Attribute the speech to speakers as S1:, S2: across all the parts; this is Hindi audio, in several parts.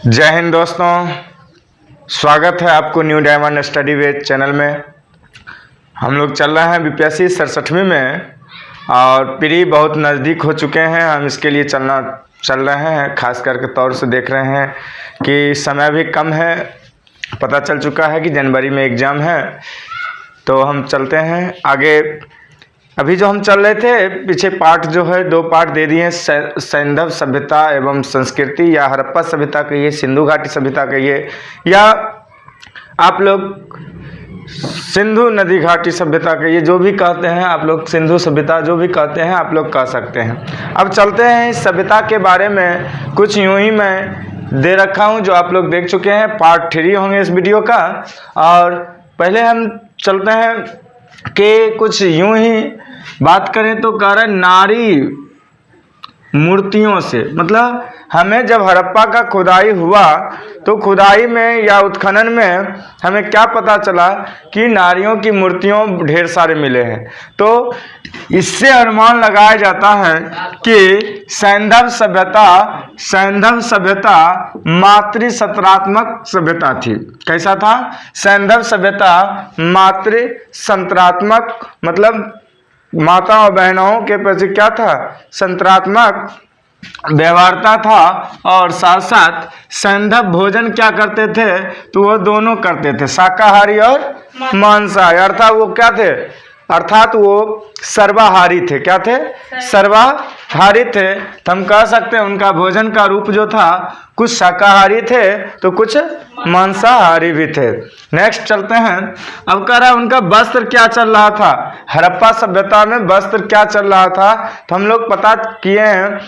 S1: जय हिंद दोस्तों, स्वागत है आपको new diamond study ways channel में। हम लोग चल रहे हैं बीपीएससी 67वीं में और प्री बहुत नज़दीक हो चुके हैं। हम इसके लिए चल रहे हैं, खास करके तौर से देख रहे हैं कि समय भी कम है। पता चल चुका है कि जनवरी में एग्ज़ाम है, तो हम चलते हैं आगे। अभी जो हम चल रहे थे, पीछे पार्ट जो है 2 पार्ट दे दिए हैं, सैंधव सभ्यता एवं संस्कृति, या हड़प्पा सभ्यता कहिए, सिंधु घाटी सभ्यता कहिए, या आप लोग सिंधु नदी घाटी सभ्यता कहिए, जो भी कहते हैं आप लोग, सिंधु सभ्यता जो भी कहते हैं आप लोग कह सकते हैं। अब चलते हैं इस सभ्यता के बारे में। कुछ यूं ही मैं दे रखा हूं जो आप लोग देख चुके हैं, पार्ट 3 होंगे इस वीडियो का। और पहले हम चलते हैं कि कुछ यूं ही बात करें तो कह रहे नारी मूर्तियों से, मतलब हमें जब हड़प्पा का खुदाई हुआ तो खुदाई में या उत्खनन में हमें क्या पता चला कि नारियों की मूर्तियों ढेर सारे मिले हैं। तो इससे अनुमान लगाया जाता है कि सैंधव सभ्यता मातृसंतरात्मक सभ्यता थी। कैसा था? सैंधव सभ्यता मातृसंतरात्मक, मतलब माता और बहनों के प्रति क्या था? संतरात्मक व्यवहारता था। और साथ साथ सैंधव भोजन क्या करते थे? तो वो दोनों करते थे, शाकाहारी और मांसाहारी। अर्थात वो क्या थे? अर्थात वो सर्वाहारी थे। क्या थे? सर्वाहारी थे। तो हम कह सकते हैं उनका भोजन का रूप जो था, कुछ शाकाहारी थे तो कुछ मांसाहारी भी थे। नेक्स्ट चलते हैं। अब कह रहा है उनका वस्त्र क्या चल रहा था? हड़प्पा सभ्यता में वस्त्र क्या चल रहा था? तो हम लोग पता किए हैं,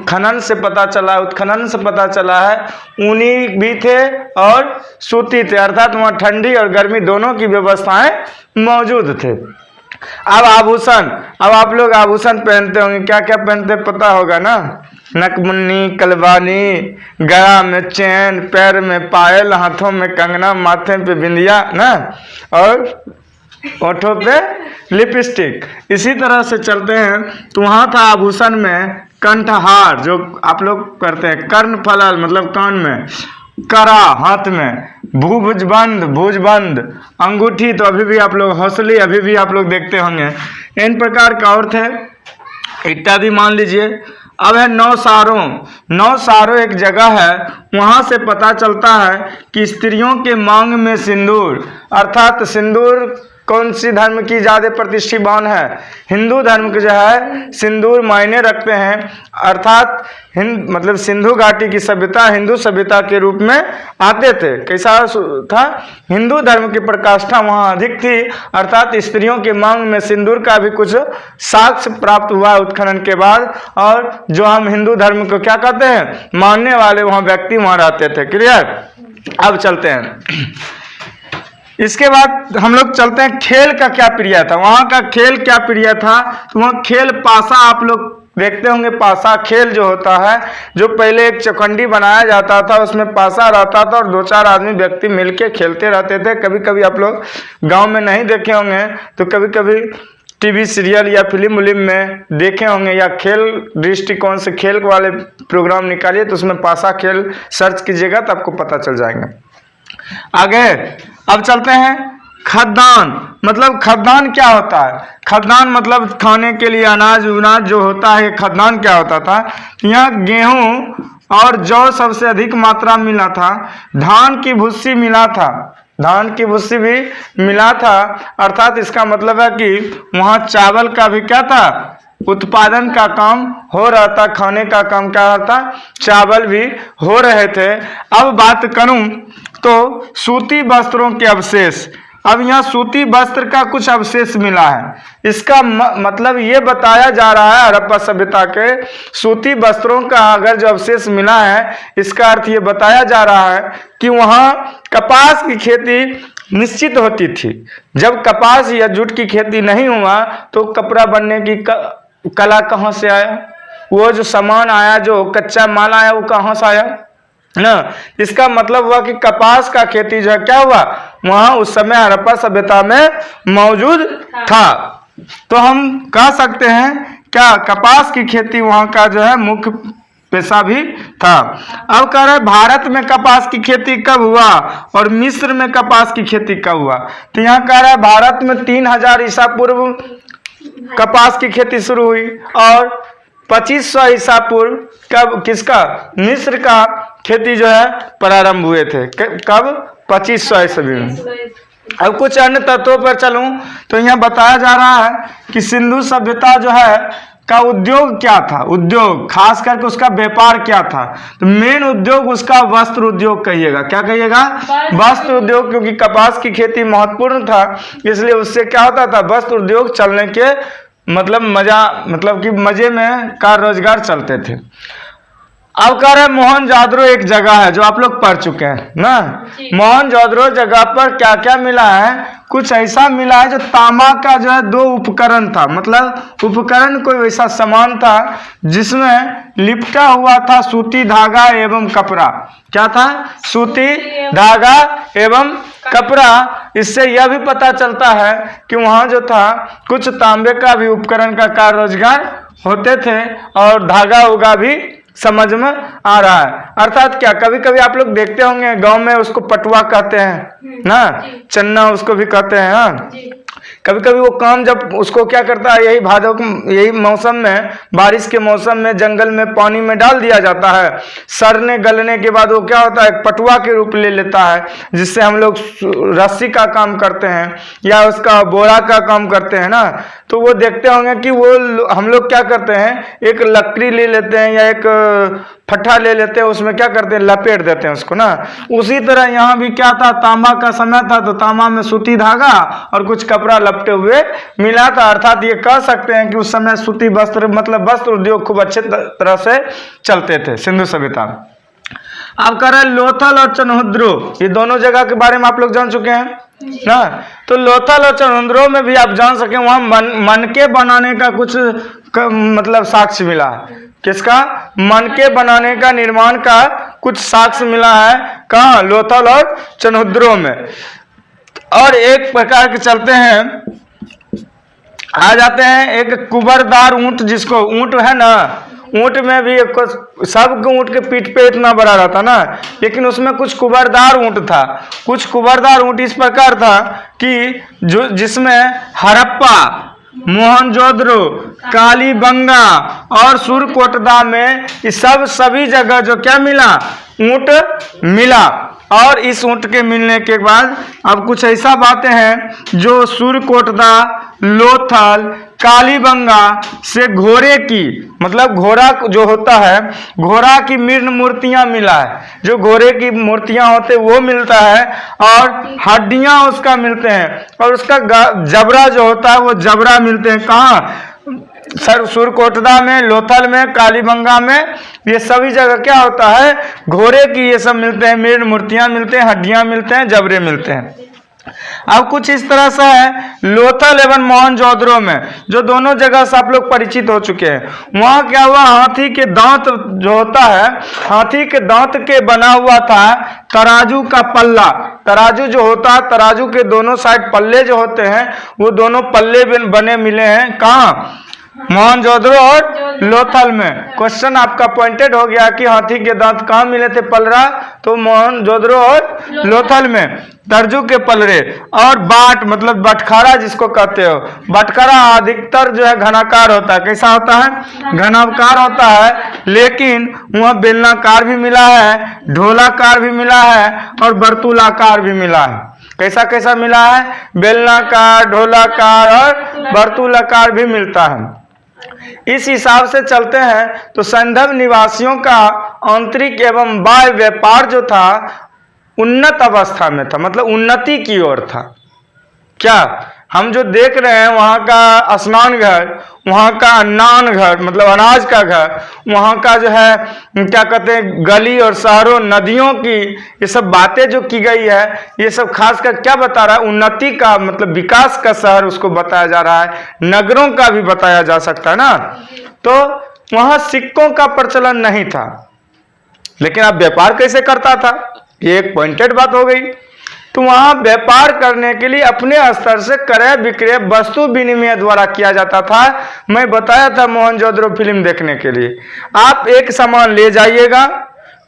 S1: खनन से पता चला, उत्खनन से पता चला है, ऊनी भी थे और सूती थे। अर्थात वहाँ ठंडी और गर्मी दोनों की व्यवस्थाएं मौजूद थे। अब आभूषण, अब आप लोग आभूषण पहनते होंगे, क्या क्या पहनते पता होगा ना? नकमुन्नी, कलबानी, गला में चैन, पैर में पायल, हाथों में कंगना, माथे पे बिंदिया ना, और होठों पे लिपस्टिक। इसी तरह से चलते हैं तो वहाँ था आभूषण में कंठहार, जो आप लोग करते हैं, कर्णफलक मतलब कान में, करा हाथ में, भुजबंद, अंगूठी, तो अभी भी आप लोग, हौसली अभी भी आप लोग देखते होंगे। इन प्रकार का और थे इत्यादि मान लीजिए। अब है नौसारों एक जगह है, वहाँ से पता चलता है कि स्त्रियों के मांग में सिंदूर, अर्थात सिंदूर कौन सी धर्म की ज़्यादा प्रतिष्ठावान है? हिंदू धर्म के जो है सिंदूर मायने रखते हैं। अर्थात मतलब सिंधु घाटी की सभ्यता हिंदू सभ्यता के रूप में आते थे। कैसा था? हिंदू धर्म की प्रकाष्ठा वहाँ अधिक थी। अर्थात स्त्रियों के मांग में सिंदूर का भी कुछ साक्ष्य प्राप्त हुआ उत्खनन के बाद। और जो हम हिंदू धर्म को क्या कहते हैं, मानने वाले वहाँ व्यक्ति वहाँ रहते थे। क्लियर? अब चलते हैं। इसके बाद हम लोग चलते हैं खेल का क्या प्रिय था, वहाँ का खेल क्या प्रिय था? तो वहाँ खेल पासा, आप लोग देखते होंगे पासा खेल जो होता है, जो पहले एक चौखंडी बनाया जाता था, उसमें पासा रहता था और 2-4 आदमी व्यक्ति मिलके खेलते रहते थे। कभी कभी आप लोग गांव में नहीं देखे होंगे तो कभी कभी टीवी सीरियल या फिल्म में देखे होंगे, या खेल दृष्टिकोण से खेल वाले प्रोग्राम निकालिए तो उसमें पासा खेल सर्च कीजिएगा तो आपको पता चल जाएंगे। आगे अब चलते हैं। खद्दान, मतलब खद्दान क्या होता है? खद्दान मतलब खाने के लिए अनाज जो होता है, खद्दान क्या होता था? यहाँ गेहूं और जौ सबसे अधिक मात्रा मिला था, धान की भुस्सी मिला था, धान की भुस्सी भी मिला था। अर्थात इसका मतलब है कि वहाँ चावल का भी क्या था? उत्पादन का काम हो रहा था, खाने का काम क्या होता? चावल भी हो रहे थे। अब बात करूं तो सूती वस्त्रों के अवशेष। अब यहाँ सूती वस्त्र का कुछ अवशेष मिला है। इसका मतलब ये बताया जा रहा है हड़प्पा सभ्यता के सूती वस्त्रों का अगर जो अवशेष मिला है, इसका अर्थ ये बताया जा रहा है कि वहाँ कपास की खेती निश्चित होती थी। जब कपास या जूट की खेती नहीं हुआ तो कपड़ा बनने की कला कहाँ से आया? वो जो सामान आया, जो कच्चा माल आया, वो कहाँ से आया ना? इसका मतलब हुआ कि कपास का खेती जो है क्या हुआ, वहाँ उस समय हड़प्पा सभ्यता में मौजूद था। तो हम कह सकते हैं क्या कपास की खेती वहाँ का जो है मुख्य पेशा भी था। अब कह रहे भारत में कपास की खेती कब हुआ और मिस्र में कपास की खेती कब हुआ। तो यहाँ कह रहा है भारत में 3000 ईसा पूर्व कपास की खेती शुरू हुई और 2500 ईसा पूर्व कब किसका मिस्र का खेती जो है प्रारंभ हुए थे। कब 2500 ईस्वी में। अब कुछ अन्य तत्वों पर चलूं तो यहाँ बताया जा रहा है कि सिंधु सभ्यता जो है का उद्योग क्या था। उद्योग खास करके उसका व्यापार क्या था। तो मेन उद्योग उसका वस्त्र उद्योग कहिएगा। क्या कहिएगा? वस्त्र उद्योग, क्योंकि कपास की खेती महत्वपूर्ण था इसलिए उससे क्या होता था वस्त्र उद्योग चलने के मतलब कि मजे में का रोजगार चलते थे। अब कह रहे मोहनजोदड़ो एक जगह है जो आप लोग पढ़ चुके हैं ना। मोहनजोदड़ो जगह पर क्या क्या मिला है? कुछ ऐसा मिला है जो तांबा का जो है 2 उपकरण था। मतलब उपकरण कोई वैसा सामान था जिसमें लिपटा हुआ था सूती धागा एवं कपड़ा। क्या था? सूती धागा एवं कपड़ा। इससे यह भी पता चलता है कि वहाँ जो था कुछ तांबे का भी उपकरण का कार्य रोजगार होते थे और धागा उगा भी समझ में आ रहा है। अर्थात क्या, कभी कभी आप लोग देखते होंगे गांव में उसको पटुआ कहते हैं ना, चन्ना उसको भी कहते हैं। हाँ, कभी कभी वो काम जब उसको क्या करता है, यही मौसम में, बारिश के मौसम में जंगल में पानी में डाल दिया जाता है। सड़ने गलने के बाद वो क्या होता है पटुआ के रूप ले लेता है, जिससे हम लोग रस्सी का काम करते हैं या उसका बोरा का काम करते हैं ना। तो वो देखते होंगे कि वो हम लोग क्या करते हैं, एक लकड़ी ले लेते हैं या एक फट्ठा ले लेते हैं, उसमें क्या करते हैं लपेट देते हैं उसको ना। उसी तरह यहाँ भी क्या था, तांबा का समय था तो तांबा में सूती धागा और कुछ कपड़ा लपटे हुए मिला था। अर्थात ये कह सकते हैं कि उस समय सूती वस्त्र मतलब वस्त्र उद्योग खूब अच्छे तरह से चलते थे सिंधु सभ्यता में। अब कह रहे लोथल और चनहुद्रो, ये दोनों जगह के बारे में आप लोग जान चुके हैं ना। तो लोथल और चनहुद्रो में भी आप जान सके वहां मनके बनाने का कुछ मतलब साक्ष्य मिला है। किसका? मनके बनाने का, निर्माण का कुछ साक्ष्य मिला है। कहाँ? लोथल और चनहुद्रो में। और एक प्रकार के चलते हैं, आ जाते हैं एक कुबरदार ऊंट, जिसको ऊंट है ना, ऊंट में भी सब ऊंट के पीठ पे इतना बड़ा रहता ना, लेकिन उसमें कुछ कुबरदार ऊंट था। कुछ कुबरदार ऊंट इस प्रकार था कि जिसमें हड़प्पा, मोहनजोदड़ो, कालीबंगा और सुरकोटदा में सभी जगह जो क्या मिला, ऊंट मिला। और इस ऊंट के मिलने के बाद अब कुछ ऐसा बातें हैं जो सुरकोटदा, लोथल, कालीबंगा से घोड़े की, मतलब घोड़ा जो होता है, घोड़ा की मृण मूर्तियां मिला है। जो घोड़े की मूर्तियां होते वो मिलता है और हड्डियां उसका मिलते हैं और उसका जबड़ा जो होता है वो जबड़ा मिलते हैं। कहाँ? सुरकोटदा में, लोथल में, कालीबंगा में, ये सभी जगह क्या होता है घोड़े की ये सब मिलते हैं, मृण मूर्तियां मिलते हैं, हड्डियां मिलते हैं, जबड़े मिलते हैं। अब कुछ इस तरह से है लोथल एवं मोहनजोदड़ो में, जो दोनों जगह से आप लोग परिचित हो चुके हैं। वहां क्या हुआ, हाथी के दांत जो होता है, हाथी के दांत के बना हुआ था तराजू का पल्ला। तराजू जो होता है, तराजू के दोनों साइड पल्ले जो होते हैं वो दोनों पल्ले बने मिले हैं। कहाँ? मोहनजोदड़ो और लोथल में। क्वेश्चन आपका पॉइंटेड हो गया कि हाथी के दांत कहाँ मिले थे पलरा, तो मोहनजोदड़ो और लोथल में तर्जू के पलरे। और बाट मतलब बटखारा जिसको कहते हो, बटखारा अधिकतर जो है घनाकार होता है। कैसा होता है? घनाकार होता है, लेकिन वहाँ बेलनाकार भी मिला है, ढोलाकार भी मिला है और वर्तुलाकार भी मिला है। कैसा कैसा मिला है? बेलनाकार, ढोलाकार और वर्तुलाकार भी मिलता है। इस हिसाब से चलते हैं तो सैंधव निवासियों का आंतरिक एवं बाह्य व्यापार जो था उन्नत अवस्था में था, मतलब उन्नति की ओर था। क्या हम जो देख रहे हैं वहाँ का स्नान घर, वहाँ का अन्नान घर मतलब अनाज का घर, वहाँ का जो है क्या कहते हैं गली और शहरों, नदियों की ये सब बातें जो की गई है, ये सब खास कर क्या बता रहा है, उन्नति का मतलब विकास का शहर उसको बताया जा रहा है। नगरों का भी बताया जा सकता है ना। तो वहाँ सिक्कों का प्रचलन नहीं था, लेकिन अब व्यापार कैसे करता था, ये एक पॉइंटेड बात हो गई। तो वहाँ व्यापार करने के लिए अपने स्तर से क्रय विक्रय वस्तु विनिमय द्वारा किया जाता था। मैं बताया था मोहनजोदड़ो फिल्म देखने के लिए, आप एक सामान ले जाइएगा,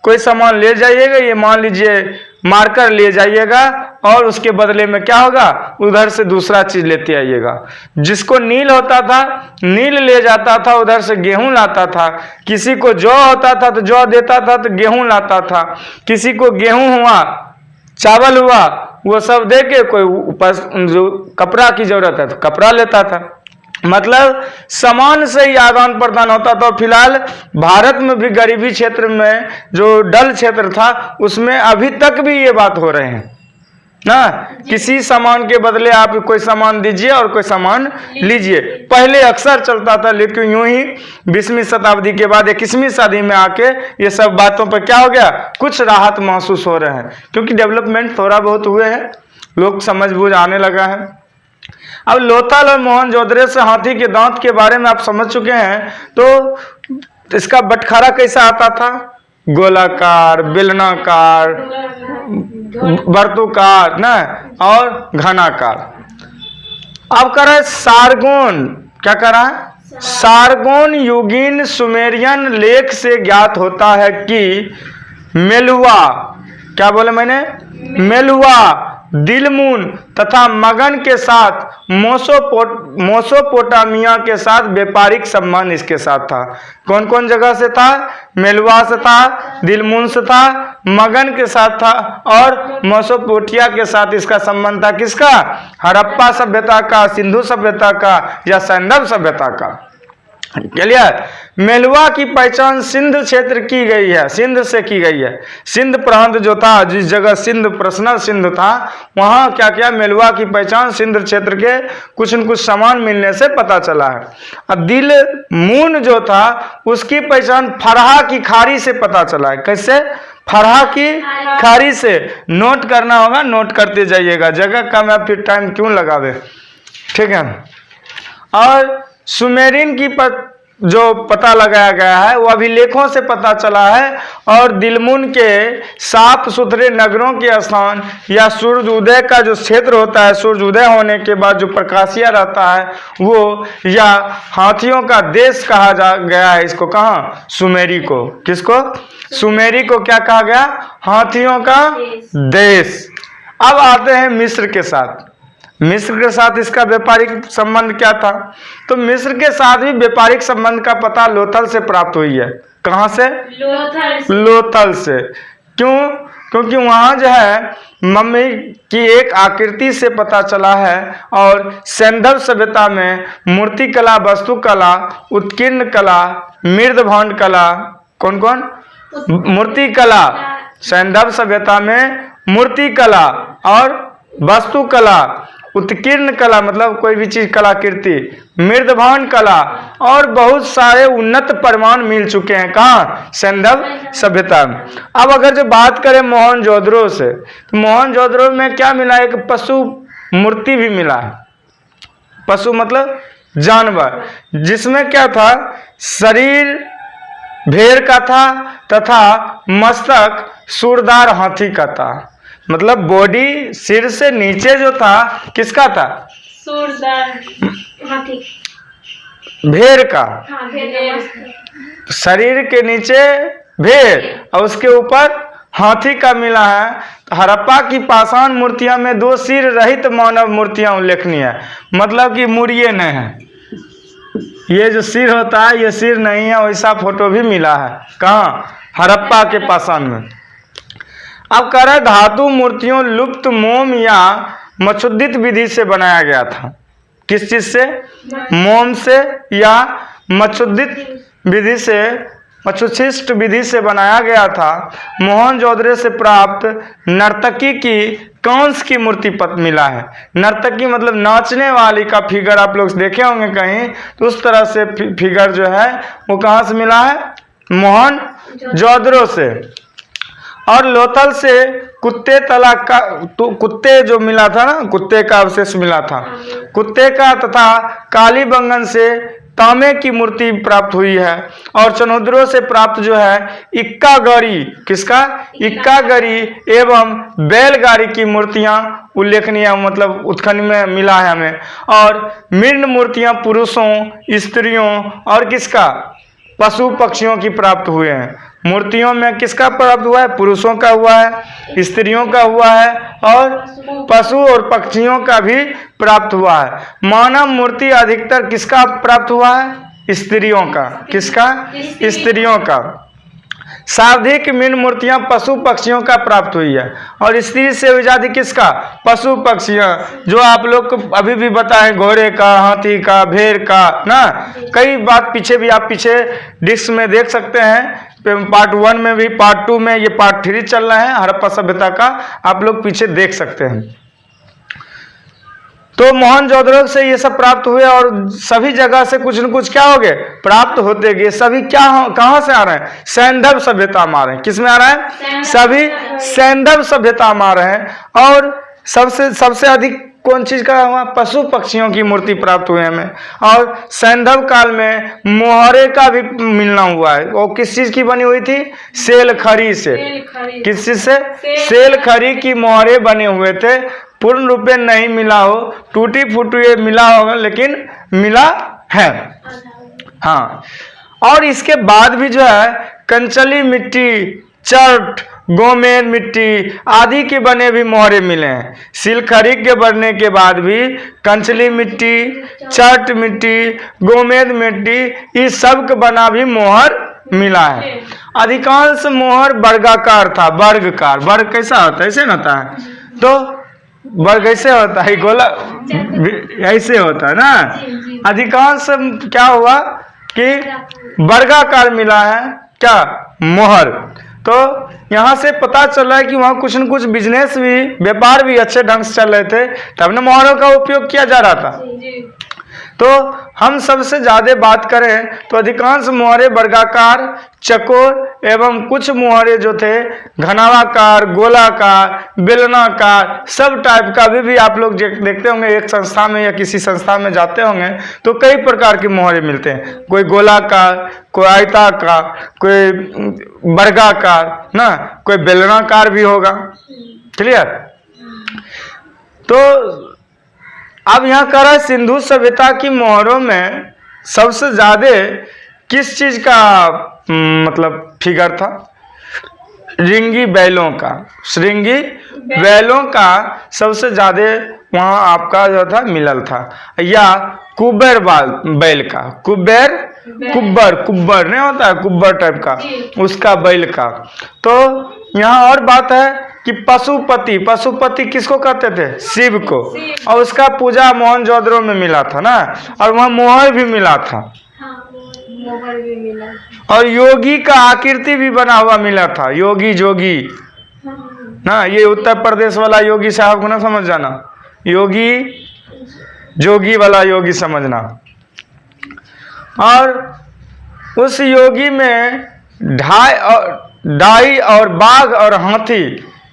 S1: कोई सामान ले जाइएगा, ये मान लीजिए मार्कर ले जाइएगा, और उसके बदले में क्या होगा, उधर से दूसरा चीज लेते आइएगा। जिसको नील होता था नील ले जाता था, उधर से गेहूं लाता था। किसी को जौ होता था तो जौ देता था तो गेहूं लाता था। किसी को गेहूं हुआ, चावल हुआ, वो सब दे के कोई जो कपड़ा की जरूरत है तो कपड़ा लेता था। मतलब सामान से ही आदान प्रदान होता था। फिलहाल भारत में भी गरीबी क्षेत्र में जो डल क्षेत्र था उसमें अभी तक भी ये बात हो रहे हैं ना, किसी सामान के बदले आप कोई सामान दीजिए और कोई सामान लीजिए। पहले अक्सर चलता था, लेकिन यूं ही 20वीं शताब्दी के बाद 21वीं सदी में आके ये सब बातों पर क्या हो गया, कुछ राहत महसूस हो रहे हैं, क्योंकि डेवलपमेंट थोड़ा बहुत हुए हैं, लोग समझ बूझ आने लगा है। अब लोथल और मोहनजोदड़ो से हाथी के दांत के बारे में आप समझ चुके हैं। तो इसका बटखारा कैसा आता था, गोलाकार, बेलनाकार, वर्तुकार ना, और घनाकार। अब कह रहा है सारगोन, क्या कह रहा है, सारगोन युगीन सुमेरियन लेख से ज्ञात होता है कि मेलुआ, क्या बोले मैंने, मेलुआ, दिलमुन तथा मगन के साथ मोसोपोटामिया के साथ व्यापारिक संबंध इसके साथ था। कौन कौन जगह से था, मेलुआ से था, दिलमुन से था, मगन के साथ था, और मोसोपोटिया के साथ इसका संबंध था। किसका, हड़प्पा सभ्यता का, सिंधु सभ्यता का, या सैंधव सभ्यता का। क्लियर। मेलुआ की पहचान सिंध क्षेत्र की गई है, सिंध से की गई है। सिंध प्रांत जो था, जिस जगह सिंध पर्सनल सिंध था, वहाँ क्या क्या मेलुआ की पहचान सिंध क्षेत्र के कुछ न कुछ सामान मिलने से पता चला है। अब दिलमुन जो था उसकी पहचान फरहा की खाड़ी से पता चला है। कैसे, फरहा की खाड़ी से। नोट करना होगा, नोट करते जाइएगा, जगह कम है फिर टाइम क्यों लगावे, ठीक है। और सुमेरिन की जो पता लगाया गया है वो अभिलेखों से पता चला है, और दिलमुन के साफ सुथरे नगरों के स्थान या सूर्य उदय का जो क्षेत्र होता है, सूर्य उदय होने के बाद जो प्रकाशिया रहता है वो, या हाथियों का देश कहा गया है इसको। कहाँ, सुमेरी को। किसको, सुमेरी को क्या कहा गया, हाथियों का देश। अब आते हैं मिस्र के साथ। मिस्र के साथ इसका व्यापारिक संबंध क्या था, तो मिस्र के साथ भी व्यापारिक संबंध का पता लोथल से प्राप्त हुई है। कहाँ से, लोथल से। क्यों, क्योंकि वहाँ जो है मम्मी की एक आकृति से पता चला है, और सैंधव सभ्यता में मूर्ति कला, वस्तु कला, उत्कीर्ण कला, मृदभांड कला, कौन कौन, मूर्ति कला, सैंधव सभ्यता में मूर्ति कला और वस्तु कला, उत्कीर्ण कला मतलब कोई भी चीज कलाकृति, मृदभांड कला, और बहुत सारे उन्नत प्रमाण मिल चुके हैं। कहाँ, सैंधव सभ्यता में। अब अगर जो बात करें मोहनजोदड़ो से, तो मोहनजोदड़ो में क्या मिला, एक पशु मूर्ति भी मिला है। पशु मतलब जानवर, जिसमें क्या था, शरीर भेड़ का था तथा मस्तक सूरदार हाथी का था। मतलब बॉडी सिर से नीचे जो था किसका था, सूरदार हाथी, भेड़ का। हाँ, शरीर के नीचे भेड़ और उसके ऊपर हाथी का मिला है। हड़प्पा की पाषाण मूर्तियों में 2 सिर रहित मानव मूर्तियां उल्लेखनीय है, मतलब कि मुड़िए नहीं है। ये जो सिर होता है ये सिर नहीं है, वैसा फोटो भी मिला है। कहाँ, हड़प्पा के पाषाण में। अब कह रहे धातु मूर्तियों लुप्त मोम या मच्छुद्दित विधि से बनाया गया था। किस चीज से, मोम से या मच्छुद्दित विधि से, मच्छुशिष्ट विधि से बनाया गया था। मोहनजोदड़ो से प्राप्त नर्तकी की कंस की मूर्ति पत मिला है। नर्तकी मतलब नाचने वाली का फिगर आप लोग देखे होंगे कहीं, तो उस तरह से फिगर जो है वो कहाँ से मिला है, मोहनजोदड़ो से। और लोथल से कुत्ते तला का, तो कुत्ते जो मिला था ना, कुत्ते का अवशेष मिला था, कुत्ते का, तथा कालीबंगन से तांबे की मूर्ति प्राप्त हुई है। और चनोद्रों से प्राप्त जो है इक्का गरी, किसका? इक्का गरी एवं बैलगाड़ी की मूर्तियां उल्लेखनीय मतलब उत्खनन में मिला है हमें। और मृण मूर्तियां पुरुषों, स्त्रियों और किसका? पशु पक्षियों की प्राप्त हुए हैं। मूर्तियों में किसका प्राप्त हुआ है? पुरुषों का हुआ है, स्त्रियों का हुआ है और पशु और पक्षियों का भी प्राप्त हुआ है। मानव मूर्ति अधिकतर किसका प्राप्त हुआ है? स्त्रियों का। किसका? स्त्रियों का। सार्वधिक मृण मूर्तियां पशु पक्षियों का प्राप्त हुई है। और स्त्री से विजाति किसका? पशु पक्षियां, जो आप लोग को अभी भी बताए, घोड़े का, हाथी का, भेड़ का ना। कई बात पीछे भी आप पीछे डिस्क में देख सकते हैं, पार्ट 1 में भी, पार्ट 2 में, ये पार्ट 3 चल रहा है हड़प्पा सभ्यता का, आप लोग पीछे देख सकते हैं। तो मोहनजोदड़ो से ये सब प्राप्त हुए और सभी जगह से कुछ न कुछ क्या हो गए? प्राप्त होते गए। सभी क्या कहाँ से आ रहे हैं? सैंधव सभ्यता में आ रहे हैं। किस में आ रहे हैं? सभी सैंधव सभ्यता में आ रहे हैं। और सबसे अधिक कौन चीज का हुआ? पशु पक्षियों की मूर्ति प्राप्त हुए हमें। और सैंधव काल में मोहरे का भी मिलना हुआ है। वो किस चीज की बनी हुई थी? सेल खरी से। किस चीज से? सेल खरी की मोहरे बने हुए थे। पूर्ण रूप में नहीं मिला हो, टूटी फूटी मिला होगा, लेकिन मिला है। हाँ, और इसके बाद भी जो है कंचली मिट्टी, चट, गोमेद मिट्टी आदि के बने भी मोहरे मिले हैं। सिलखरी के बनने के बाद भी कंचली मिट्टी, चट मिट्टी, गोमेद मिट्टी, इस सब का बना भी मोहर मिला है। अधिकांश मोहर वर्गाकार था। वर्गकार, वर्ग कैसा होता है? ऐसे ना होता है। तो वर्ग ऐसे होता है, गोला ऐसे होता है ना। अधिकांश क्या हुआ कि वर्गाकार मिला है क्या? मोहर। तो यहाँ से पता चल रहा है कि वहाँ कुछ न कुछ बिजनेस भी, व्यापार भी अच्छे ढंग से चल रहे थे, तब न मोहरों का उपयोग किया जा रहा था। तो हम सबसे ज्यादा बात करें तो अधिकांश मोहरे वर्गाकार, चकोर एवं कुछ मोहरे जो थे घनावाकार, गोलाकार, बेलनाकार, सब टाइप का भी आप लोग देखते होंगे। एक संस्था में या किसी संस्था में जाते होंगे तो कई प्रकार के मोहरे मिलते हैं। कोई गोलाकार, कोई आयताकार, कोई वर्गाकार ना, कोई बेलनाकार भी होगा। क्लियर? तो अब यहाँ कह रहा है सिंधु सभ्यता की मोहरों में सबसे ज्यादा किस चीज का मतलब फिगर था? श्रृंगी बैलों का। श्रृंगी बैलों का सबसे ज्यादा वहाँ आपका जो था मिलल था। या कुब्बर बैल का, कुब्बर नहीं होता है, कुब्बर टाइप का, उसका बैल का। तो यहाँ और बात है कि पशुपति किसको कहते थे? शिव को। और उसका पूजा मोहनजोदड़ो में मिला था ना। और वहाँ मोहर भी मिला था। मोहर भी मिला। और योगी का आकृति भी बना हुआ मिला था। योगी जोगी ना, ये उत्तर प्रदेश वाला योगी साहब को ना समझ जाना, योगी जोगी वाला योगी समझना। और उस योगी में डाई और बाघ और हाथी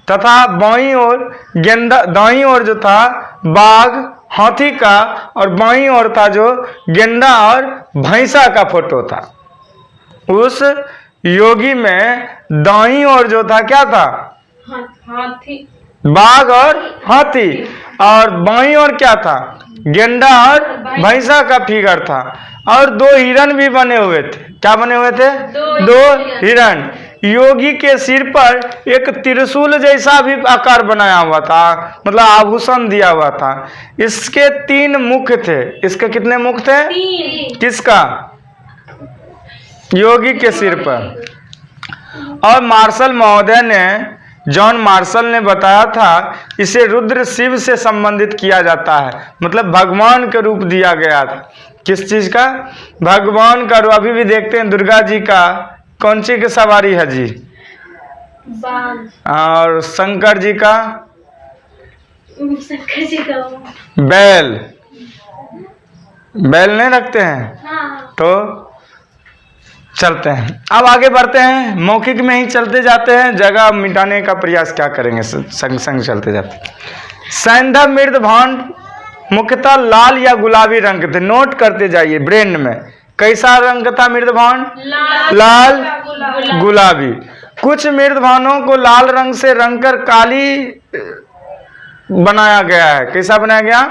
S1: तथा बाईं ओर गेंदा, दाईं ओर जो था बाघ हाथी का और बाईं ओर था जो गेंडा और भैंसा का फोटो था। उस योगी में दाईं ओर जो था क्या था? हाथी, बाघ और हाथी, और बाईं ओर क्या था? गेंडा और भैंसा का फिगर था। और 2 हिरण भी बने हुए थे। क्या बने हुए थे? 2 हिरण। योगी के सिर पर एक त्रिशूल जैसा भी आकार बनाया हुआ था, मतलब आभूषण दिया हुआ था। इसके 3 मुख थे। इसके कितने मुख थे? 3। किसका? योगी के सिर पर। और मार्शल महोदय ने, जॉन मार्शल ने बताया था इसे रुद्र शिव से संबंधित किया जाता है, मतलब भगवान का रूप दिया गया था। किस चीज का? भगवान का रूप। अभी भी देखते हैं दुर्गा जी का कौन सी की सवारी है जी? और शंकर जी का बैल नहीं रखते हैं। हाँ। तो चलते हैं, अब आगे बढ़ते हैं। मौखिक में ही चलते जाते हैं, जगह मिटाने का प्रयास क्या करेंगे, संग संग चलते जाते। सैंधव मृद भांड मुख्यतः लाल या गुलाबी रंग के थे। नोट करते जाइए ब्रेन में, कैसा रंग था मृदभान? लाल गुलाबी। कुछ मृदभानों को लाल रंग से रंग कर काली बनाया गया है। कैसा बनाया गया?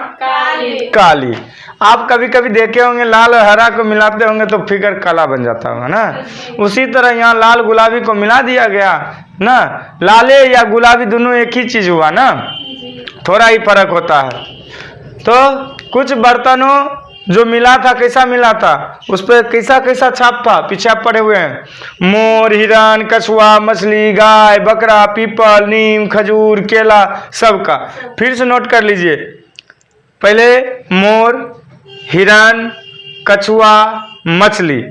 S1: काली। आप कभी कभी देखे होंगे लाल और हरा को मिलाते होंगे तो फिगर काला बन जाता होगा ना। उसी तरह यहाँ लाल गुलाबी को मिला दिया गया ना, लाले या गुलाबी दोनों एक ही चीज हुआ ना, थोड़ा ही फर्क होता है। तो कुछ बर्तनों जो मिला था, कैसा मिला था? उस पर कैसा कैसा छाप था? पीछे आप पड़े हुए हैं, मोर, हिरण, कछुआ, मछली, गाय, बकरा, पीपल, नीम, खजूर, केला, सबका। फिर से नोट कर लीजिए, पहले मोर, हिरण, कछुआ, मछली,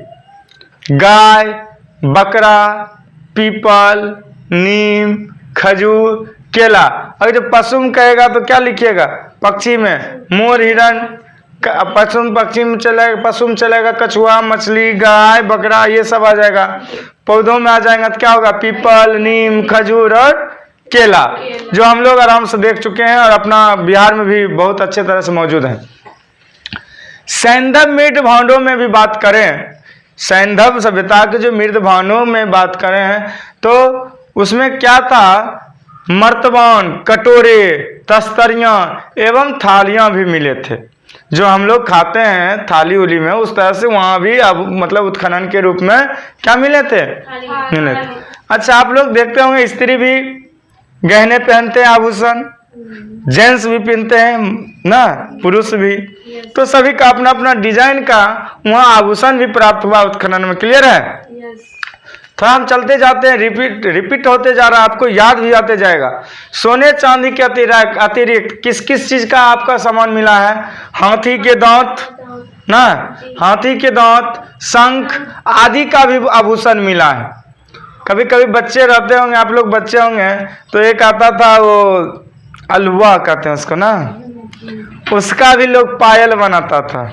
S1: गाय, बकरा, पीपल, नीम, खजूर, केला। अगर जब पशु कहेगा तो क्या लिखिएगा? पक्षी में मोर, हिरण, पक्षी में चलेगा, पशु में चलेगा कछुआ, मछली, गाय, बकरा, ये सब आ जाएगा। पौधों में आ जाएगा तो क्या होगा? पीपल, नीम, खजूर और केला, जो हम लोग आराम से देख चुके हैं और अपना बिहार में भी बहुत अच्छे तरह से मौजूद है। सैंधव मृद भांडों में भी बात करें, सैंधव सभ्यता के जो मृद भांडों में बात करें तो उसमें क्या था? मर्तबान, कटोरे, तस्तरियां एवं थालियां भी मिले थे। जो हम लोग खाते हैं थाली उली में, उस तरह से वहां भी अब मतलब उत्खनन के रूप में क्या मिले थे? मिले थे। अच्छा, आप लोग देखते होंगे स्त्री भी गहने पहनते हैं, आभूषण, जेंट्स भी पहनते हैं ना, पुरुष भी। तो सभी का अपना अपना डिजाइन का वहाँ आभूषण भी प्राप्त हुआ उत्खनन में। क्लियर है? थोड़ा हम चलते जाते हैं, रिपीट होते जा रहा है, आपको याद भी आते जाएगा। सोने चांदी के अतिरिक्त किस किस चीज का आपका सामान मिला है? हाथी के दांत ना, हाथी के दांत, शंख आदि का भी आभूषण मिला है। कभी कभी बच्चे रहते होंगे, आप लोग बच्चे होंगे तो एक आता था वो अलुआ कहते हैं उसको ना, उसका भी लोग पायल बनाता था।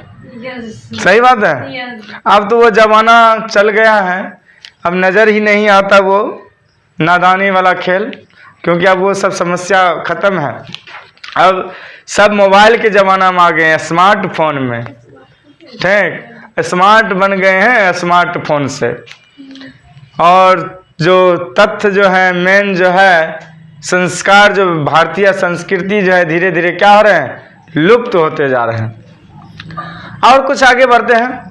S1: सही बात है। अब तो वो जमाना चल गया है, अब नज़र ही नहीं आता वो नादानी वाला खेल, क्योंकि अब वो सब समस्या ख़त्म है। अब सब मोबाइल के ज़माना में आ गए हैं, स्मार्टफोन में, ठीक, स्मार्ट बन गए हैं स्मार्टफोन से। और जो तथ्य जो है, मेन जो है संस्कार, जो भारतीय संस्कृति जो है धीरे धीरे क्या हो रहे हैं? लुप्त होते जा रहे हैं। और कुछ आगे बढ़ते हैं।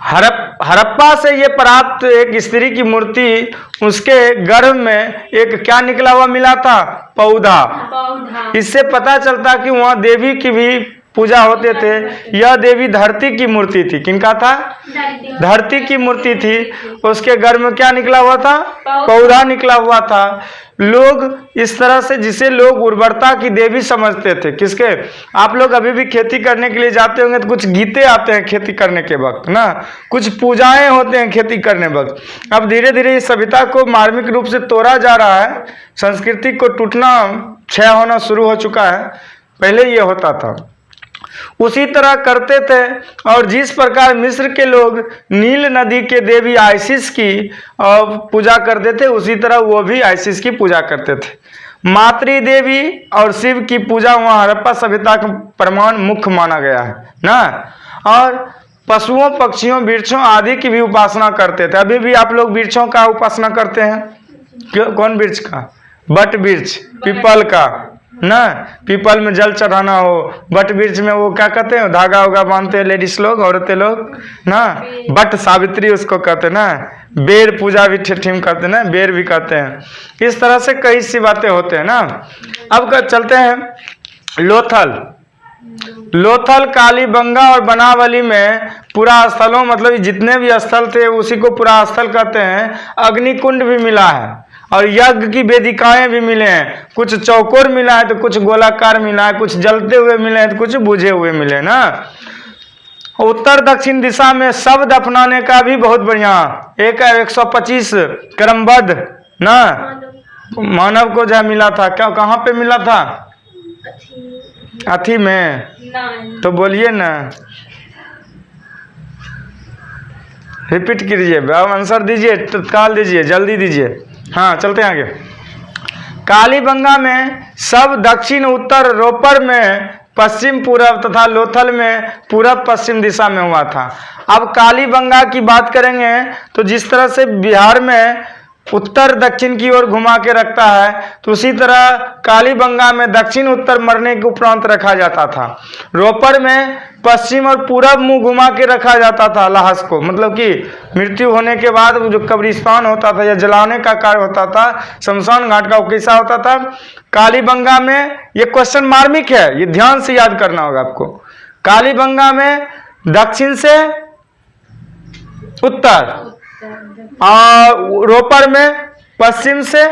S1: हड़प्पा से ये प्राप्त एक स्त्री की मूर्ति, उसके गर्भ में एक क्या निकला हुआ मिला था? पौधा। इससे पता चलता कि वहाँ देवी की भी पूजा होते थे। यह देवी धरती की मूर्ति थी। किनका था? धरती की मूर्ति थी। उसके गर्भ में क्या निकला हुआ था? पौधा निकला हुआ था। लोग इस तरह से, जिसे लोग उर्वरता की देवी समझते थे। किसके? आप लोग अभी भी खेती करने के लिए जाते होंगे तो कुछ गीते आते हैं खेती करने के वक्त ना, कुछ पूजाएं होते हैं खेती करने वक्त। अब धीरे धीरे इस सभ्यता को मार्मिक रूप से तोड़ा जा रहा है, संस्कृति को टूटना, क्षय होना शुरू हो चुका है। पहले ये होता था, उसी तरह करते थे। और जिस प्रकार मिस्र के लोग नील नदी के देवी आइसिस की पूजा करते थे, उसी तरह वो भी आइसिस की पूजा करते थे। मातृ देवी और शिव की पूजा वहाँ हड़प्पा सभ्यता का प्रमाण मुख्य माना गया है ना। और पशुओं, पक्षियों, वृक्षों आदि की भी उपासना करते थे। अभी भी आप लोग वृक्षों का उपासना करते हैं। कौन वृक्ष का? बट वृक्ष, पीपल का ना। पीपल में जल चढ़ाना हो, बट वृक्ष में वो क्या कहते हैं? धागा उगा बांधते हैं लेडीज लोग, औरतें लोग ना। बट सावित्री उसको कहते हैं ना। बेर पूजा भी ठेठीम कहते हैं ना, बेर भी कहते हैं। इस तरह से कई सी बातें होते हैं ना। अब चलते हैं लोथल। लोथल, कालीबंगा और बनावली में पुरा स्थलों, मतलब जितने भी स्थल थे उसी को पुरा स्थल कहते हैं। अग्निकुंड भी मिला है और यज्ञ की वेदिकाएं भी मिले हैं। कुछ चौकोर मिला है तो कुछ गोलाकार मिला है, कुछ जलते हुए मिले हैं तो कुछ बुझे हुए मिले ना। उत्तर दक्षिण दिशा में शब्द अपनाने का भी बहुत बढ़िया एक 125 क्रमबद्ध ना मानव को जहाँ मिला था। क्या कहाँ पे मिला था? अथी में। तो बोलिए ना, रिपीट कीजिए, आंसर दीजिए, तत्काल दीजिए, जल्दी दीजिए। हाँ, चलते हैं आगे। कालीबंगा में सब, दक्षिण उत्तर रोपर में पश्चिम पूरब तथा लोथल में पूरब पश्चिम दिशा में हुआ था। अब कालीबंगा की बात करेंगे तो जिस तरह से बिहार में उत्तर दक्षिण की ओर घुमा के रखता है, तो उसी तरह कालीबंगा में दक्षिण उत्तर मरने के उपरांत रखा जाता था। रोपड़ में पश्चिम और पूरब मुंह घुमा के रखा जाता था लाश को, मतलब कि मृत्यु होने के बाद जो कब्रिस्तान होता था या जलाने का कार्य होता था, शमशान घाट का वो कैसा होता था। कालीबंगा में, ये क्वेश्चन मार्मिक है, ये ध्यान से याद करना होगा आपको। कालीबंगा में दक्षिण से उत्तर और रोपड़ में पश्चिम से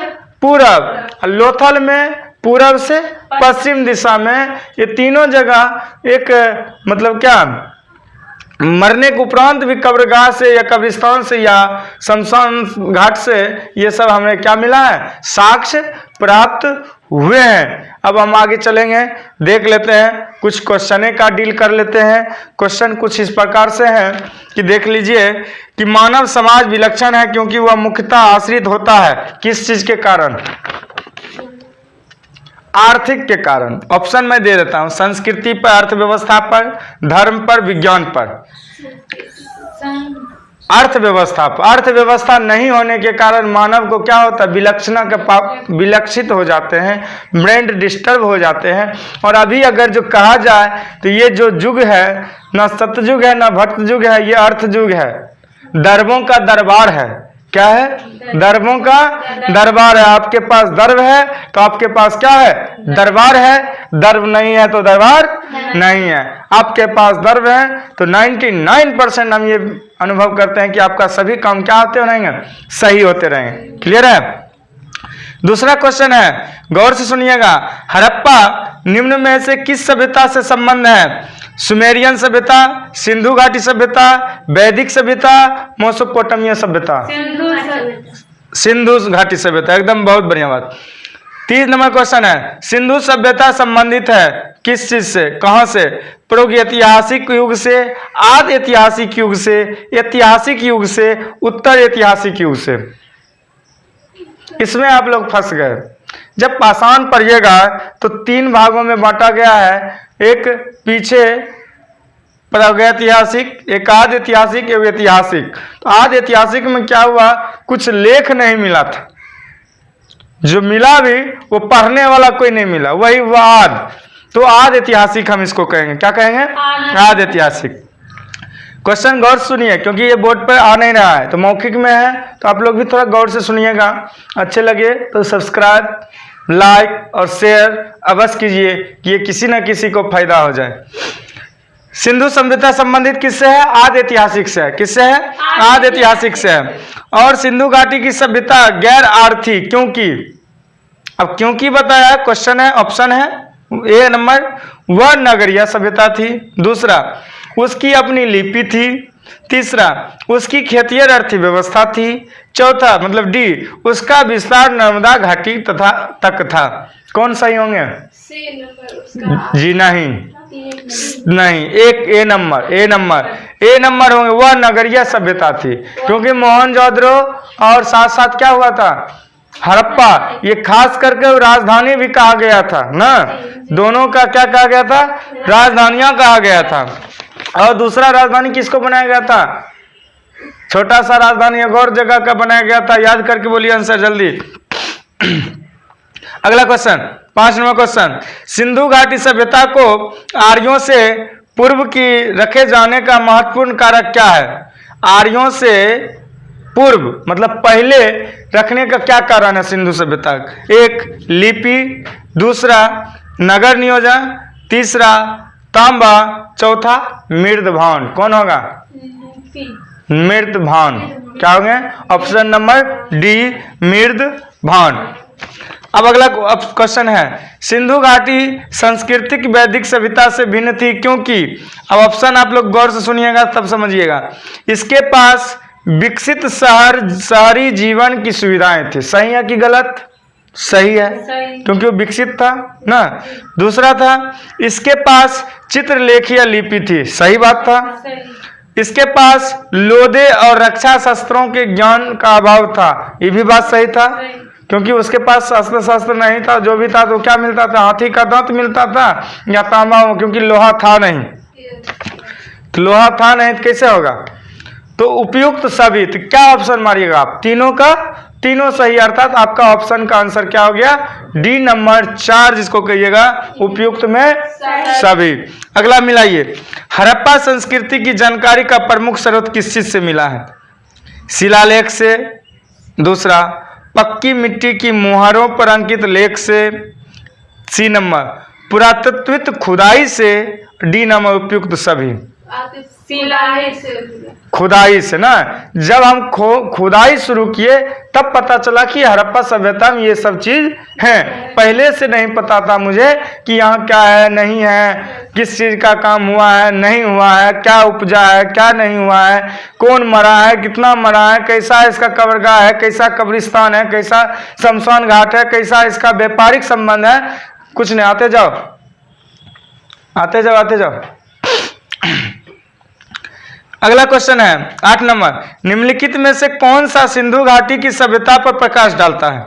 S1: पूरब, लोथल में पूरब से पश्चिम दिशा में, ये तीनों जगह एक मतलब क्या मरने के उपरांत भी कब्रगाह से या कब्रिस्तान से या शमशान घाट से ये सब हमें क्या मिला है, साक्ष्य प्राप्त हुए हैं। अब हम आगे चलेंगे, देख लेते हैं कुछ क्वेश्चन का डील कर लेते हैं। क्वेश्चन कुछ इस प्रकार से हैं कि देख लीजिए कि मानव समाज विलक्षण है क्योंकि वह मुख्यतः आश्रित होता है किस चीज के कारण, आर्थिक के कारण। ऑप्शन मैं दे देता हूं, संस्कृति पर, अर्थव्यवस्था पर, धर्म पर, विज्ञान पर। अर्थव्यवस्था पर, अर्थव्यवस्था नहीं होने के कारण मानव को क्या होता है, विलक्षणा के विलक्षित हो जाते हैं, ब्रेन डिस्टर्ब हो जाते हैं। और अभी अगर जो कहा जाए तो ये जो युग है, ना सतयुग है ना भक्त युग है, ये अर्थ युग है, दर्वों का दरबार है। क्या है, दर्वों का दरबार है। आपके पास दर्व है तो आपके पास क्या है, दरबार है। दर्व नहीं है तो दरबार नहीं है। आपके पास दर्व है तो 99% हम ये अनुभव करते हैं कि आपका सभी काम क्या होते रहेंगे, सही होते रहेंगे। क्लियर है। दूसरा क्वेश्चन है, गौर से सुनिएगा। हड़प्पा निम्न में से किस सभ्यता से संबंध है? सुमेरियन सभ्यता, सिंधु घाटी सभ्यता, वैदिक सभ्यता, मेसोपोटामिया सभ्यता। सिंधु घाटी सभ्यता, एकदम बहुत बढ़िया बात। 30 नंबर क्वेश्चन है, सिंधु सभ्यता संबंधित है किस चीज से, कहां से? प्रागैतिहासिक युग से, आदि ऐतिहासिक युग से, ऐतिहासिक युग से, उत्तर ऐतिहासिक युग से। इसमें आप लोग फंस गए। जब पाषाण पढ़िएगा तो 3 भागों में बांटा गया है, एक पीछे प्रागैतिहासिक, एक आदि ऐतिहासिक, एक ऐतिहासिक। तो आदि ऐतिहासिक में क्या हुआ, कुछ लेख नहीं मिला था, जो मिला भी वो पढ़ने वाला कोई नहीं मिला, वही हुआ आद। तो आदि ऐतिहासिक हम इसको कहेंगे। क्या कहेंगे, आदि ऐतिहासिक। क्वेश्चन गौर सुनिए क्योंकि ये बोर्ड पर आ नहीं रहा है, तो मौखिक में है, तो आप लोग भी थोड़ा गौर से सुनिएगा। अच्छे लगे तो सब्सक्राइब, लाइक और शेयर अवश्य कीजिए कि ये किसी न किसी को फायदा हो जाए। सिंधु सभ्यता संबंधित किससे है? आदि ऐतिहासिक से है। किससे है? आदि ऐतिहासिक से है। और सिंधु घाटी की सभ्यता गैर आर्थिक, क्योंकि, अब क्योंकि बताया, क्वेश्चन है, ऑप्शन है ए नंबर, वह नगरीय सभ्यता थी। दूसरा, उसकी अपनी लिपि थी। तीसरा, उसकी खेतियर अर्थव्यवस्था थी। चौथा मतलब डी, उसका विस्तार नर्मदा घाटी तथा तक था। कौन सही होंगे? जी नहीं, नहीं, एक ए नंबर होंगे, वह नगरीय सभ्यता थी। क्योंकि मोहनजोदड़ो और साथ साथ क्या हुआ था, हड़प्पा, ये खास करके राजधानी भी कहा गया था ना, दोनों का क्या कहा गया था, राजधानियां कहा गया था। और दूसरा राजधानी किसको बनाया गया था? छोटा सा राजधानी एक और जगह का बनाया गया था। याद करके बोलिए आंसर जल्दी। अगला क्वेश्चन, 5 नंबर क्वेश्चन, सिंधु घाटी सभ्यता को आर्यों से पूर्व की रखे जाने का महत्वपूर्ण कारक क्या है? आर्यों से पूर्व मतलब पहले रखने का क्या कारण है सिंधु सभ्यता? एक, लिपि। दूसरा, नगर नियोजन। तीसरा, तांबा। चौथा, मृदभान। कौन होगा? मृदभान। क्या होंगे? ऑप्शन नंबर डी, मृदभान। अब अगला क्वेश्चन है, सिंधु घाटी सांस्कृतिक वैदिक सभ्यता से भिन्न थी क्योंकि, अब ऑप्शन आप लोग गौर से सुनिएगा तब समझिएगा। इसके पास विकसित शहरी जीवन की सुविधाएं थी। सही है कि गलत? सही है, क्योंकि वो विकसित था ना। दूसरा था, इसके पास चित्रलेखीय लिपि थी। सही बात था। इसके पास लोदे और रक्षा शस्त्रों के ज्ञान का अभाव था। ये भी बात सही था। क्योंकि उसके पास अस्त्र शस्त्र नहीं था, जो भी था तो क्या मिलता था, हाथी का दांत मिलता था या तांबा, क्योंकि लोहा था नहीं। तो लोहा था नहीं तो कैसे होगा। तो उपयुक्त सभी, तो क्या ऑप्शन मारिएगा आप, तीनों का तीनों सही, अर्थात आपका ऑप्शन का आंसर क्या हो गया, डी नंबर 4 जिसको कहिएगा उपयुक्त में सभी। अगला मिलाइए, हड़प्पा संस्कृति की जानकारी का प्रमुख स्रोत किस चीज से मिला है, शिलालेख से, दूसरा पक्की मिट्टी की मुहरों पर अंकित लेख से, सी नंबर पुरातत्विक खुदाई से, डी नंबर उपयुक्त सभी। खुदाई से ना, जब हम खुदाई शुरू किए तब पता चला कि हड़प्पा सभ्यता में ये सब चीज है, पहले से नहीं पता था मुझे कि यहाँ क्या है नहीं है, किस चीज का काम हुआ है नहीं हुआ है, क्या उपजा है क्या नहीं हुआ है, कौन मरा है कितना मरा है, कैसा इसका कब्रगाह है, कैसा कब्रिस्तान है, कैसा शमशान घाट है, कैसा इसका व्यापारिक संबंध है, कुछ नहीं। आते जाओ आते जाओ आते जाओ। अगला क्वेश्चन है 8 नंबर, निम्नलिखित में से कौन सा सिंधु घाटी की सभ्यता पर प्रकाश डालता है,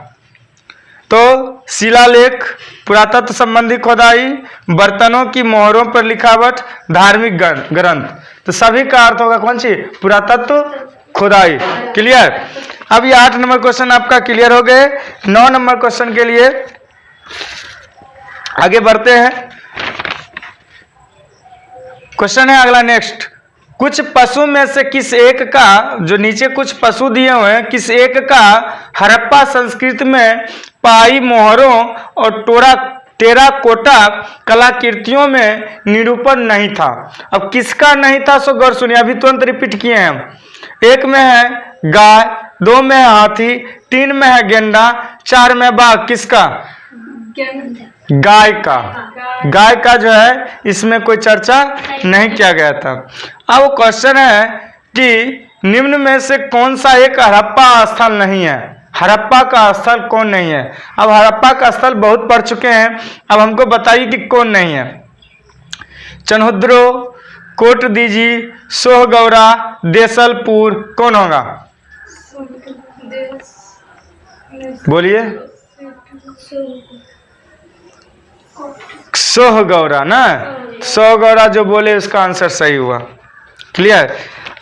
S1: तो शिलालेख, पुरातत्व संबंधी खोदाई, बर्तनों की मोहरों पर लिखावट, धार्मिक ग्रंथ। तो सभी का अर्थ होगा कौन सी, पुरातत्व खोदाई। क्लियर। अब ये 8 नंबर क्वेश्चन आपका क्लियर हो गए। 9 नंबर क्वेश्चन के लिए आगे बढ़ते हैं। क्वेश्चन है अगला नेक्स्ट, कुछ पशु में से किस एक का, जो नीचे कुछ पशु दिए हुए हैं, किस एक का हड़प्पा संस्कृति में पाई मोहरों और टेराकोटा कलाकृतियों में निरूपण नहीं था। अब किसका नहीं था सो गौर सुनिए, अभी तुरंत रिपीट किए हैं हम। 1 में है गाय, 2 में है हाथी, 3 में है गेंडा, 4 में बाघ। किसका, गाय का। गाय का जो है इसमें कोई चर्चा नहीं किया गया था। अब क्वेश्चन है कि निम्न में से कौन सा एक हड़प्पा स्थल नहीं है, हड़प्पा का स्थल कौन नहीं है। अब हड़प्पा का स्थल बहुत पढ़ चुके हैं, अब हमको बताइए कि कौन नहीं है। चन्हुद्रो, कोटदीजी, सोहगौरा, देसलपुर, कौन होगा, बोलिए। सोहगौरा ना, सोहगौरा जो बोले उसका आंसर सही हुआ। क्लियर।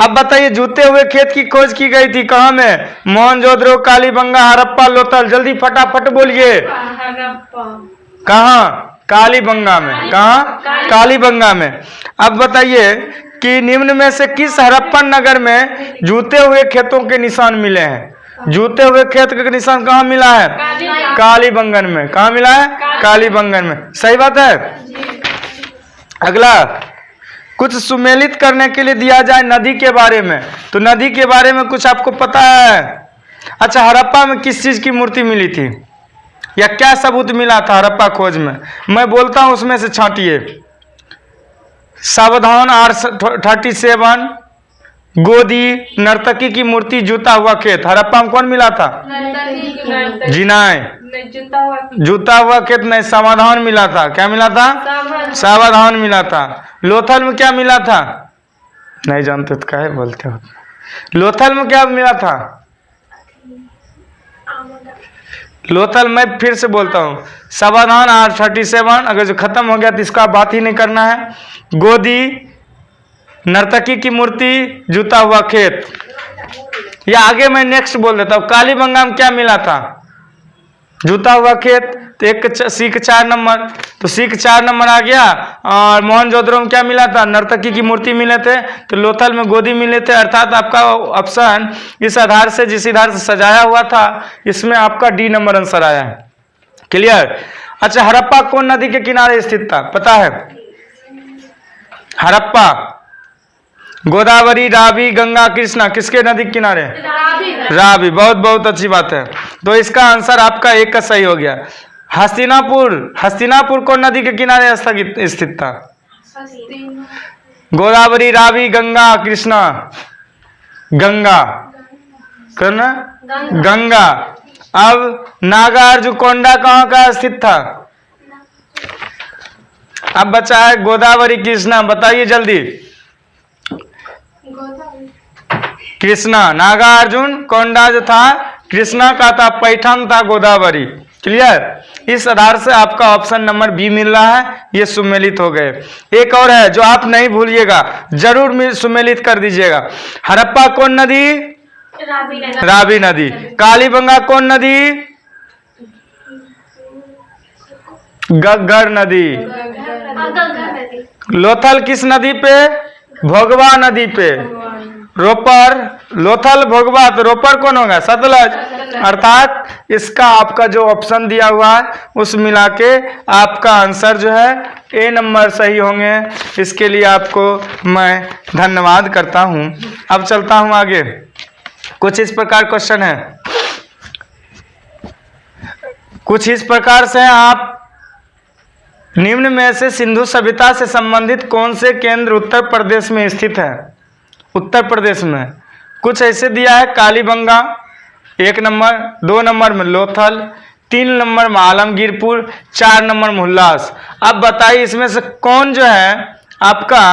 S1: अब बताइए, जूते हुए खेत की खोज की गई थी कहाँ में, मोहनजोदड़ो, कालीबंगा, हड़प्पा, लोथल। जल्दी फटाफट बोलिए, कहाँ, कालीबंगा में। कहाँ, कालीबंगा में। अब बताइए कि निम्न में से किस हड़प्पन नगर में जूते हुए खेतों के निशान मिले हैं। जूते हुए खेत का निशान कहाँ मिला है, कालीबंगन में। कहाँ मिला है, कालीबंगन में। सही बात है। अगला, कुछ सुमेलित करने के लिए दिया जाए नदी के बारे में, तो नदी के बारे में कुछ आपको पता है। अच्छा, हड़प्पा में किस चीज की मूर्ति मिली थी या क्या सबूत मिला था हड़प्पा खोज में, मैं बोलता हूं उसमें से छांटिए। सावधान, R37, गोदी, नर्तकी की मूर्ति, जूता हुआ खेत। हड़प्पा में कौन मिला था, जिनाय। जूता हुआ खेत नहीं, समाधान मिला था। क्या मिला था, सावधान मिला था। लोथल में क्या मिला था, नहीं जानते तो क्या बोलते हो। लोथल में क्या मिला था, लोथल मैं फिर से बोलता हूँ, सावधान, R37। अगर जो खत्म हो गया तो इसका बात ही नहीं करना है। गोदी, नर्तकी की मूर्ति, जूता हुआ खेत। या आगे मैं नेक्स्ट बोल देता हूँ। कालीबंगा में क्या मिला था, जूता हुआ खेत, तो एक सीख 4 नंबर, तो सीख 4 नंबर आ गया। और मोहनजोदड़ो में क्या मिला था, नर्तकी की मूर्ति मिले थे, तो लोथल में गोदी मिले थे। अर्थात आपका ऑप्शन इस आधार से, जिस आधार से सजाया हुआ था, इसमें आपका डी नंबर आंसर आया है। क्लियर। अच्छा, हड़प्पा कौन नदी के किनारे स्थित था, पता है। हड़प्पा गोदावरी, रावी, गंगा, कृष्णा, किसके नदी के किनारे, रावी। बहुत बहुत अच्छी बात है। तो इसका आंसर आपका एक का सही हो गया। हस्तिनापुर, हस्तिनापुर कौन नदी के किनारे स्थित था, गोदावरी, रावी, गंगा, कृष्णा, गंगा, करना गंगा। अब नागार्जुनकोंडा कहाँ का स्थित था, अब बचा है गोदावरी, कृष्णा। बताइए जल्दी, कृष्णा, नागार्जुनकोंडा जो था कृष्णा का था, पैठण था, गोदावरी। क्लियर। इस आधार से आपका ऑप्शन नंबर बी मिल रहा है, ये सुमेलित हो गए। एक और है जो आप नहीं भूलिएगा, जरूर सुमेलित कर दीजिएगा। हड़प्पा कौन नदी? रावी नदी। कालीबंगा कौन नदी? गग्गर नदी। लोथल किस नदी पे? भोगवा नदी पे। रोपर, लोथल, भोगवा, तो रोपर कौन होगा? सतलज। अर्थात इसका आपका जो ऑप्शन दिया हुआ है उस मिला के आपका आंसर जो है ए नंबर सही होंगे। इसके लिए आपको मैं धन्यवाद करता हूं। अब चलता हूं आगे। कुछ इस प्रकार क्वेश्चन है, कुछ इस प्रकार से आप निम्न में से सिंधु सभ्यता से संबंधित कौन से केंद्र उत्तर प्रदेश में स्थित है? उत्तर प्रदेश में कुछ ऐसे दिया है, कालीबंगा 1 नंबर, 2 नंबर में लोथल, 3 नंबर में आलमगीरपुर, 4 नंबर में हुल्लास। अब बताइए इसमें से कौन जो है आपका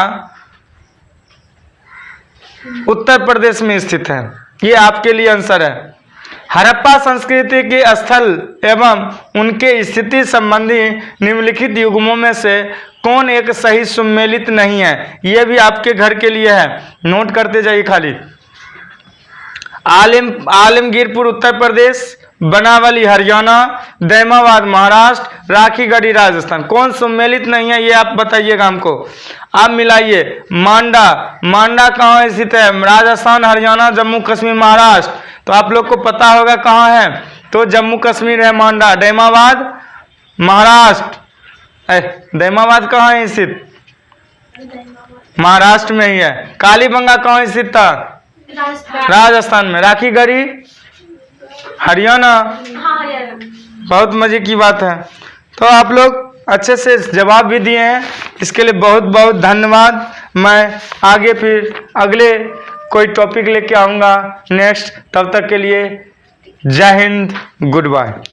S1: उत्तर प्रदेश में स्थित है? ये आपके लिए आंसर है। हड़प्पा संस्कृति के स्थल एवं उनके स्थिति संबंधी निम्नलिखित युग्मों में से कौन एक सही सुमेलित नहीं है? यह भी आपके घर के लिए है, नोट करते जाइए खाली। आलमगीरपुर उत्तर प्रदेश, बनावली हरियाणा, दैमाबाद महाराष्ट्र, राखीगढ़ी राजस्थान। कौन सुमेलित नहीं है ये आप बताइएगा हमको। आप मिलाइए। मांडा, मांडा कहाँ स्थित है? राजस्थान, हरियाणा, जम्मू कश्मीर, महाराष्ट्र। तो आप लोग को पता होगा कहाँ है, तो जम्मू कश्मीर है मांडा। दैमाबाद महाराष्ट्र, दैमाबाद कहाँ है स्थित? महाराष्ट्र में ही है। कालीबंगा कहाँ स्थित था? राजस्थान में। राखीगढ़ी हरियाणा। बहुत मजे की बात है। तो आप लोग अच्छे से जवाब भी दिए हैं, इसके लिए बहुत बहुत धन्यवाद। मैं आगे फिर अगले कोई टॉपिक लेके आऊँगा नेक्स्ट। तब तक के लिए जय हिंद, गुड बाय।